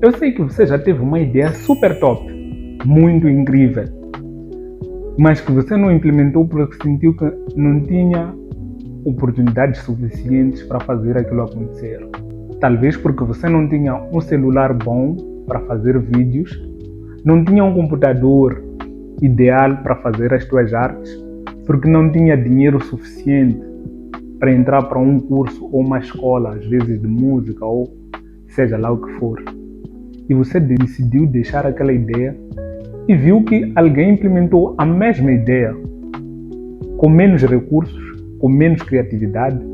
Eu sei que você já teve uma ideia super top, muito incrível, mas que você não implementou porque sentiu que não tinha oportunidades suficientes para fazer aquilo acontecer. Talvez porque você não tinha um celular bom para fazer vídeos, não tinha um computador ideal para fazer as suas artes, porque não tinha dinheiro suficiente para entrar para um curso ou uma escola, às vezes de música ou seja lá o que for. E você decidiu deixar aquela ideia e viu que alguém implementou a mesma ideia, com menos recursos, com menos criatividade,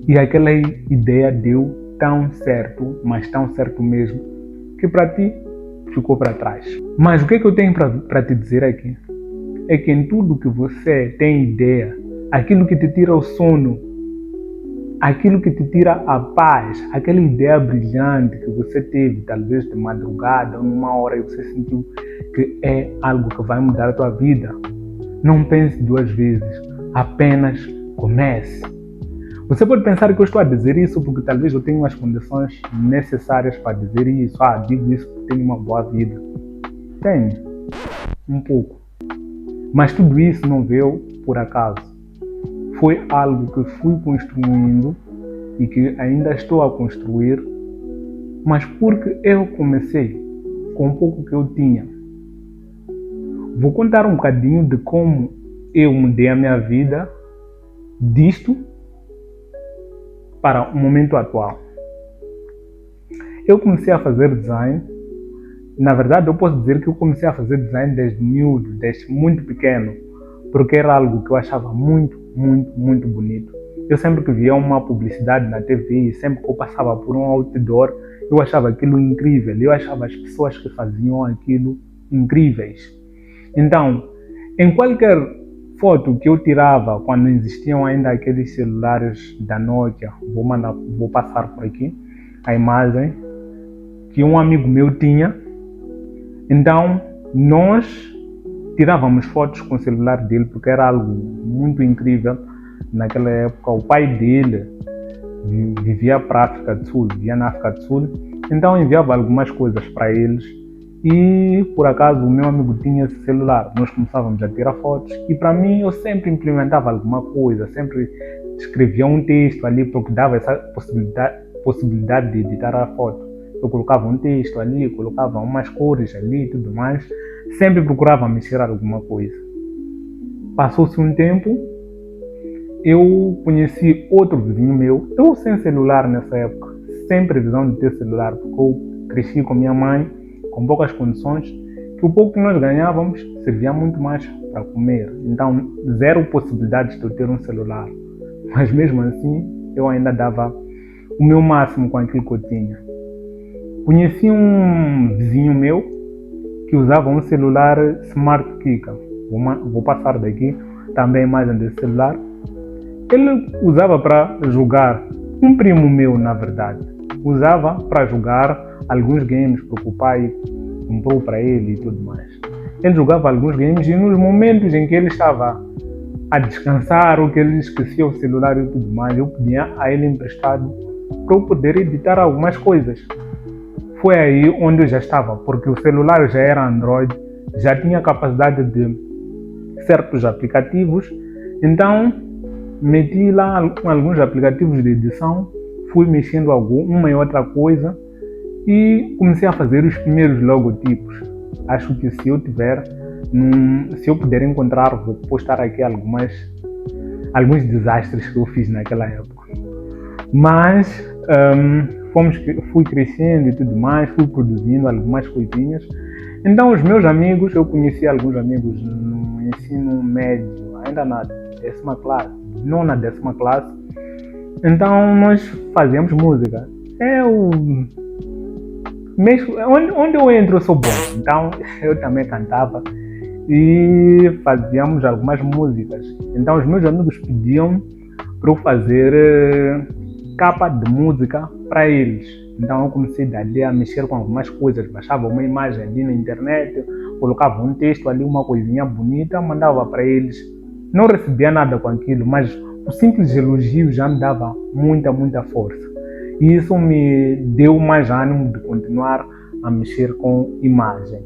e aquela ideia deu tão certo, mas tão certo mesmo, que para ti ficou para trás. Mas o que é que eu tenho para te dizer aqui? É que em tudo que você tem ideia, aquilo que te tira o sono, aquilo que te tira a paz, aquela ideia brilhante que você teve, talvez de madrugada ou numa hora e você sentiu que é algo que vai mudar a tua vida, não pense duas vezes, apenas comece. Você pode pensar que eu estou a dizer isso porque talvez eu tenha as condições necessárias para dizer isso. Digo isso porque tenho uma boa vida. Tenho, um pouco. Mas tudo isso não veio por acaso. Foi algo que fui construindo e que ainda estou a construir, mas porque eu comecei com o pouco que eu tinha. Vou contar um bocadinho de como eu mudei a minha vida disto para o momento atual. Eu comecei a fazer design. Na verdade, eu posso dizer que eu comecei a fazer design desde miúdo, desde muito pequeno, porque era algo que eu achava muito, muito, muito bonito. Eu sempre que via uma publicidade na TV, sempre que eu passava por um outdoor, eu achava aquilo incrível. Eu achava as pessoas que faziam aquilo incríveis. Então, em qualquer foto que eu tirava quando existiam ainda aqueles celulares da Nokia, vou passar por aqui a imagem que um amigo meu tinha. Então nós tirávamos fotos com o celular dele porque era algo muito incrível. Naquela época o pai dele vivia para a África do Sul, vivia na África do Sul, então enviava algumas coisas para eles. E por acaso o meu amigo tinha esse celular, nós começávamos a tirar fotos e para mim eu sempre implementava alguma coisa, sempre escrevia um texto ali porque dava essa possibilidade de editar a foto. Eu colocava um texto ali, colocava umas cores ali e tudo mais, sempre procurava mexer alguma coisa. Passou-se um tempo, eu conheci outro vizinho meu, eu sem celular nessa época, sem previsão de ter celular, porque eu cresci com minha mãe, com poucas condições, que o pouco que nós ganhávamos servia muito mais para comer. Então, zero possibilidades de eu ter um celular. Mas mesmo assim, eu ainda dava o meu máximo com aquilo que eu tinha. Conheci um vizinho meu que usava um celular Smart Kika. Vou passar daqui também a imagem desse celular. Ele usava para jogar, um primo meu na verdade, usava para jogar alguns games porque o pai comprou para ele e tudo mais. Ele jogava alguns games e nos momentos em que ele estava a descansar ou que ele esquecia o celular e tudo mais, eu pedia a ele emprestado para eu poder editar algumas coisas. Foi aí onde eu já estava, porque o celular já era Android, já tinha capacidade de certos aplicativos, então meti lá alguns aplicativos de edição, fui mexendo uma e outra coisa e comecei a fazer os primeiros logotipos. Acho que se eu puder encontrar, vou postar aqui alguns desastres que eu fiz naquela época. Mas fui crescendo e tudo mais, fui produzindo algumas coisinhas. Então os meus amigos, eu conheci alguns amigos no ensino médio, ainda na 10ª classe, não na 10ª classe. Então nós fazíamos música. Onde eu entro eu sou bom, então eu também cantava e fazíamos algumas músicas. Então os meus amigos pediam para eu fazer capa de música para eles. Então eu comecei dali a mexer com algumas coisas, baixava uma imagem ali na internet, colocava um texto ali, uma coisinha bonita, mandava para eles. Não recebia nada com aquilo, mas o simples elogio já me dava muita, muita força. E isso me deu mais ânimo de continuar a mexer com imagem.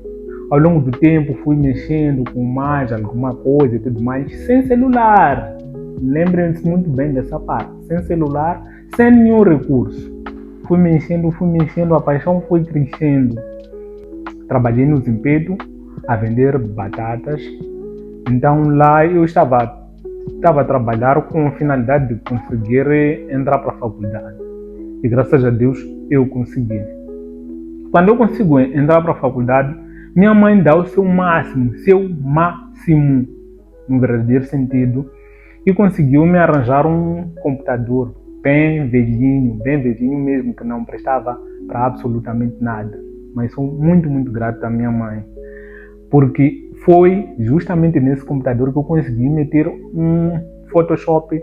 Ao longo do tempo fui mexendo com mais alguma coisa e tudo mais, sem celular. Lembrem-se muito bem dessa parte. Sem celular, sem nenhum recurso. Fui mexendo, a paixão foi crescendo. Trabalhei no Zimpeto a vender batatas. Então lá eu estava a trabalhar com a finalidade de conseguir entrar para a faculdade. E graças a Deus eu consegui. Quando eu consigo entrar para a faculdade, minha mãe dá o seu máximo, no verdadeiro sentido, e conseguiu me arranjar um computador bem velhinho mesmo, que não prestava para absolutamente nada. Mas sou muito, muito grato à minha mãe, porque foi justamente nesse computador que eu consegui meter um Photoshop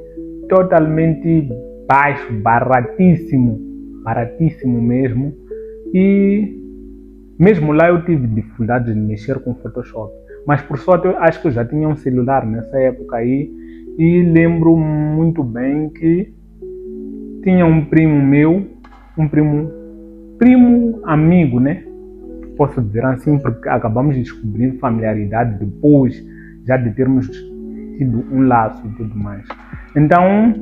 totalmente baixo, baratíssimo mesmo. E mesmo lá eu tive dificuldade de mexer com Photoshop. Mas por sorte eu acho que eu já tinha um celular nessa época aí. E lembro muito bem que tinha um primo meu, primo amigo, né? Posso dizer assim, porque acabamos de descobrir familiaridade depois já de termos tido um laço e tudo mais. Então,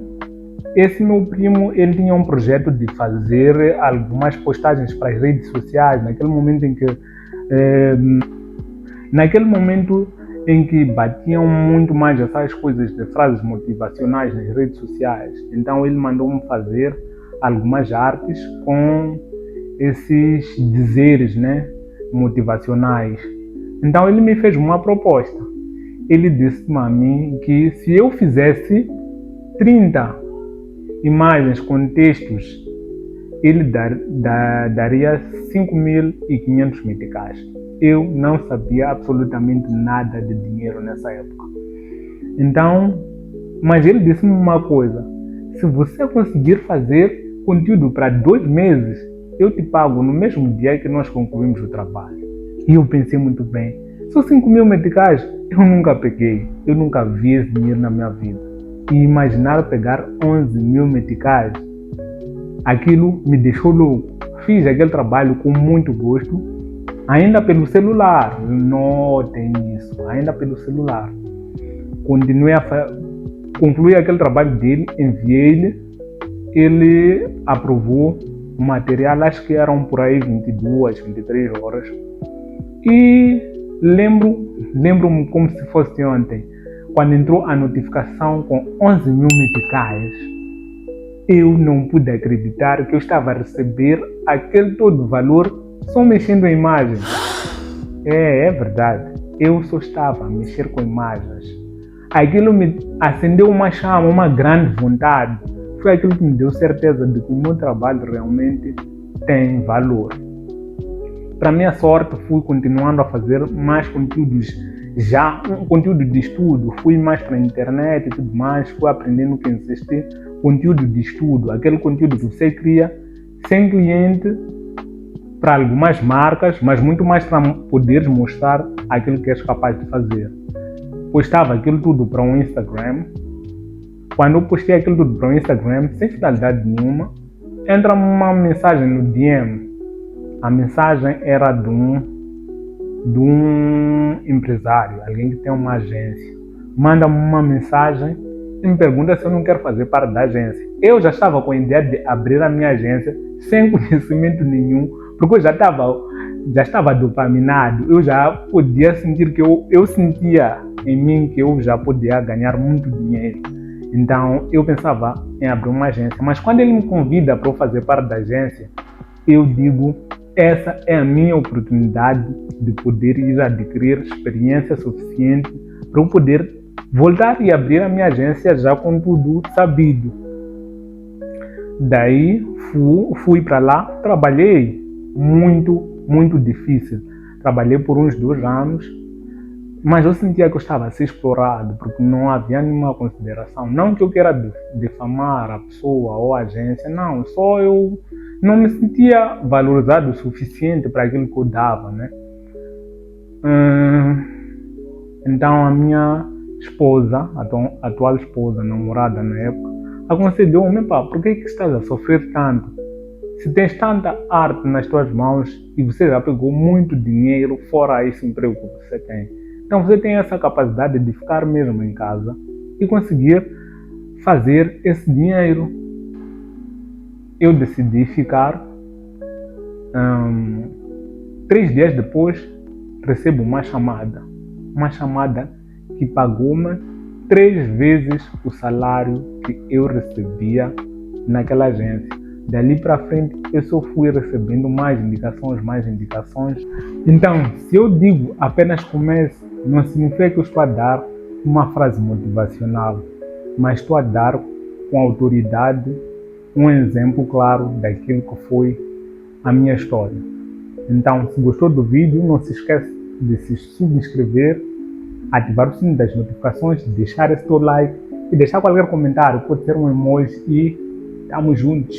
esse meu primo, ele tinha um projeto de fazer algumas postagens para as redes sociais, naquele momento em que batiam muito mais essas coisas de frases motivacionais nas redes sociais. Então ele mandou-me fazer algumas artes com esses dizeres, né, motivacionais. Então ele me fez uma proposta. Ele disse a mim que se eu fizesse 30 imagens com textos, ele daria 5.500 meticais. Eu não sabia absolutamente nada de dinheiro nessa época. Então, mas ele disse-me uma coisa: se você conseguir fazer conteúdo para 2 meses, eu te pago no mesmo dia que nós concluímos o trabalho. E eu pensei muito bem, só 5.000 meticais eu nunca peguei, eu nunca vi esse dinheiro na minha vida. E imaginar pegar 11.000 meticais, aquilo me deixou louco. Fiz aquele trabalho com muito gosto, ainda pelo celular, notem isso, ainda pelo celular. Concluí aquele trabalho dele, enviei-lhe, ele aprovou o material, acho que eram por aí 22, 23 horas. E lembro-me como se fosse ontem, quando entrou a notificação com 11.000 meticais, eu não pude acreditar que eu estava a receber aquele todo valor só mexendo em imagens. É verdade, eu só estava a mexer com imagens. Aquilo me acendeu uma chama, uma grande vontade. Foi aquilo que me deu certeza de que o meu trabalho realmente tem valor. Para minha sorte, fui continuando a fazer mais conteúdos, já um conteúdo de estudo, fui mais para a internet e tudo mais, fui aprendendo que existe conteúdo de estudo, aquele conteúdo que você cria sem cliente, para algumas marcas, mas muito mais para poderes mostrar aquilo que és capaz de fazer. Postava aquilo tudo para um Instagram. Quando eu postei aquilo tudo para um Instagram, sem finalidade nenhuma, entra uma mensagem no DM. A mensagem era de um empresário, alguém que tem uma agência. Manda-me uma mensagem e me pergunta se eu não quero fazer parte da agência. Eu já estava com a ideia de abrir a minha agência sem conhecimento nenhum, porque eu já estava dopaminado, eu já podia sentir que eu sentia em mim que eu já podia ganhar muito dinheiro. Então eu pensava em abrir uma agência, mas quando ele me convida para eu fazer parte da agência, eu digo, essa é a minha oportunidade de poder ir adquirir experiência suficiente para eu poder voltar e abrir a minha agência já com tudo sabido. Daí fui para lá, trabalhei muito difícil. Trabalhei por uns 2 anos, mas eu sentia que eu estava a ser explorado, porque não havia nenhuma consideração. Não que eu queira difamar a pessoa ou a agência, não, só eu não me sentia valorizado o suficiente para aquilo que eu dava, né? Então a minha esposa, atual esposa, namorada na época, aconselhou-me: por que estás a sofrer tanto? Se tens tanta arte nas tuas mãos e você já pegou muito dinheiro fora esse emprego que você tem, então você tem essa capacidade de ficar mesmo em casa e conseguir fazer esse dinheiro. Eu decidi ficar. 3 dias depois, recebo uma chamada que pagou-me 3 vezes o salário que eu recebia naquela agência. Dali para frente, eu só fui recebendo mais indicações. Então, se eu digo apenas comece, não significa que eu estou a dar uma frase motivacional, mas estou a dar com autoridade um exemplo claro daquilo que foi a minha história. Então, se gostou do vídeo, não se esqueça de se subscrever, ativar o sininho das notificações, deixar esse teu like e deixar qualquer comentário, pode ser um emoji e tamo juntos.